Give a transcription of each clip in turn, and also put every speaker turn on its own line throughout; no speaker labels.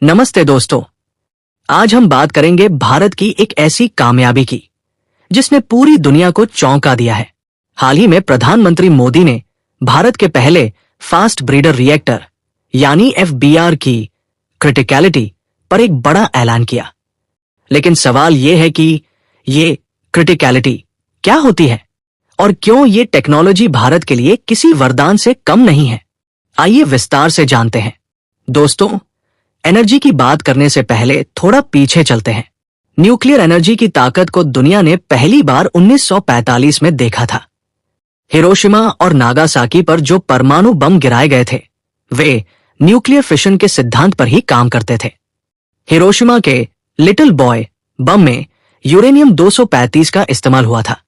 नमस्ते दोस्तों। आज हम बात करेंगे भारत की एक ऐसी कामयाबी की जिसने पूरी दुनिया को चौंका दिया है। हाल ही में प्रधानमंत्री मोदी ने भारत के पहले फास्ट ब्रीडर रिएक्टर यानी एफबीआर की क्रिटिकलिटी पर एक बड़ा ऐलान किया। लेकिन सवाल यह है कि ये क्रिटिकलिटी क्या होती है और क्यों ये टेक्नोलॉजी भारत के लिए किसी वरदान से कम नहीं है। आइए विस्तार से जानते हैं। दोस्तों, एनर्जी की बात करने से पहले थोड़ा पीछे चलते हैं। न्यूक्लियर एनर्जी की ताकत को दुनिया ने पहली बार 1945 में देखा था। हिरोशिमा और नागासाकी पर जो परमाणु बम गिराए गए थे वे न्यूक्लियर फिशन के सिद्धांत पर ही काम करते थे। हिरोशिमा के लिटिल बॉय बम में यूरेनियम 235 का इस्तेमाल हुआ था,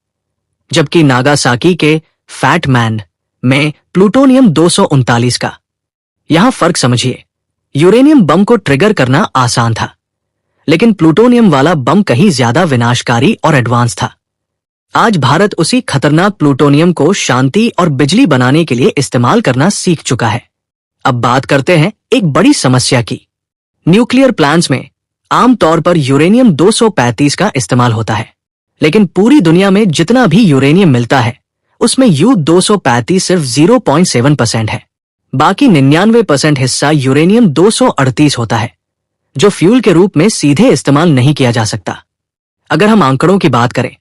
जबकि नागासाकी के फैट मैन में प्लूटोनियम 239 का। यहां फर्क समझिए। यूरेनियम बम को ट्रिगर करना आसान था, लेकिन प्लूटोनियम वाला बम कहीं ज्यादा विनाशकारी और एडवांस था। आज भारत उसी खतरनाक प्लूटोनियम को शांति और बिजली बनाने के लिए इस्तेमाल करना सीख चुका है। अब बात करते हैं एक बड़ी समस्या की। न्यूक्लियर प्लांट्स में आमतौर पर यूरेनियम 235 का इस्तेमाल होता है, लेकिन पूरी दुनिया में जितना भी यूरेनियम मिलता है उसमें U-235 सिर्फ 0.7% है। बाकी 99% हिस्सा यूरेनियम 238 होता है, जो फ्यूल के रूप में सीधे इस्तेमाल नहीं किया जा सकता। अगर हम आंकड़ों की बात करें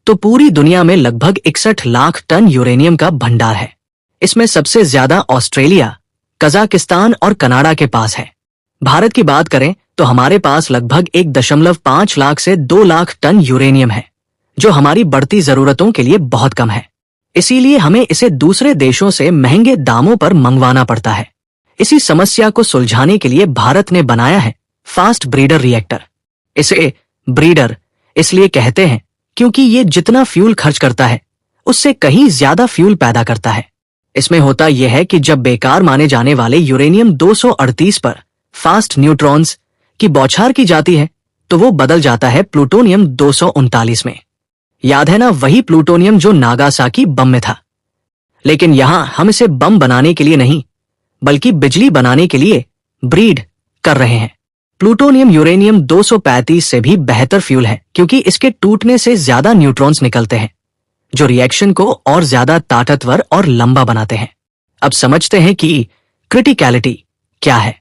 तो पूरी दुनिया में लगभग 61 लाख टन यूरेनियम का भंडार है। इसमें सबसे ज्यादा ऑस्ट्रेलिया, कजाकिस्तान और कनाडा के पास है। भारत की बात करें तो हमारे पास लगभग 1.5 लाख से 2 लाख टन यूरेनियम है, जो हमारी बढ़ती जरूरतों के लिए बहुत कम है। इसीलिए हमें इसे दूसरे देशों से महंगे दामों पर मंगवाना पड़ता है। इसी समस्या को सुलझाने के लिए भारत ने बनाया है फास्ट ब्रीडर रिएक्टर। इसे ब्रीडर इसलिए कहते हैं क्योंकि ये जितना फ्यूल खर्च करता है उससे कहीं ज्यादा फ्यूल पैदा करता है। इसमें होता यह है कि जब बेकार माने जाने वाले यूरेनियम 238 पर फास्ट न्यूट्रॉन्स की बौछार की जाती है तो वो बदल जाता है प्लूटोनियम 239 में। याद है ना, वही प्लूटोनियम जो नागासाकी बम में था। लेकिन यहां हम इसे बम बनाने के लिए नहीं बल्कि बिजली बनाने के लिए ब्रीड कर रहे हैं। प्लूटोनियम यूरेनियम 235 से भी बेहतर फ्यूल है क्योंकि इसके टूटने से ज्यादा न्यूट्रॉन्स निकलते हैं, जो रिएक्शन को और ज्यादा ताकतवर और लंबा बनाते हैं। अब समझते हैं कि क्रिटिकलिटी क्या है।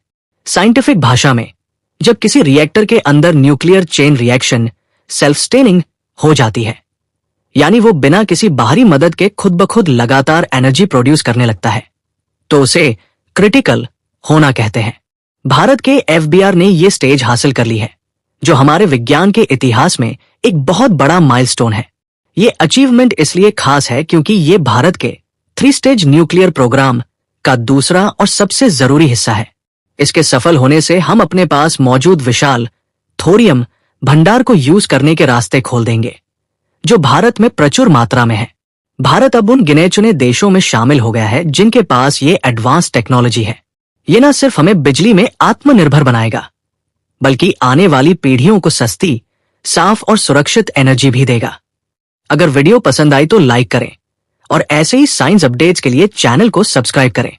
साइंटिफिक भाषा में जब किसी रिएक्टर के अंदर nuclear chain reaction self sustaining हो जाती है, यानी वो बिना किसी बाहरी मदद के खुद ब खुद लगातार एनर्जी प्रोड्यूस करने लगता है, तो उसे क्रिटिकल होना कहते हैं। भारत के एफबीआर ने ये स्टेज हासिल कर ली है, जो हमारे विज्ञान के इतिहास में एक बहुत बड़ा माइलस्टोन है। ये अचीवमेंट इसलिए खास है क्योंकि ये भारत के 3 स्टेज न्यूक्लियर प्रोग्राम का दूसरा और सबसे जरूरी हिस्सा है। इसके सफल होने से हम अपने पास मौजूद विशाल थोरियम भंडार को यूज करने के रास्ते खोल देंगे, जो भारत में प्रचुर मात्रा में है। भारत अब उन गिने चुने देशों में शामिल हो गया है जिनके पास ये एडवांस टेक्नोलॉजी है। ये न सिर्फ हमें बिजली में आत्मनिर्भर बनाएगा, बल्कि आने वाली पीढ़ियों को सस्ती, साफ और सुरक्षित एनर्जी भी देगा। अगर वीडियो पसंद आई तो लाइक करें और ऐसे ही साइंस अपडेट्स के लिए चैनल को सब्सक्राइब करें।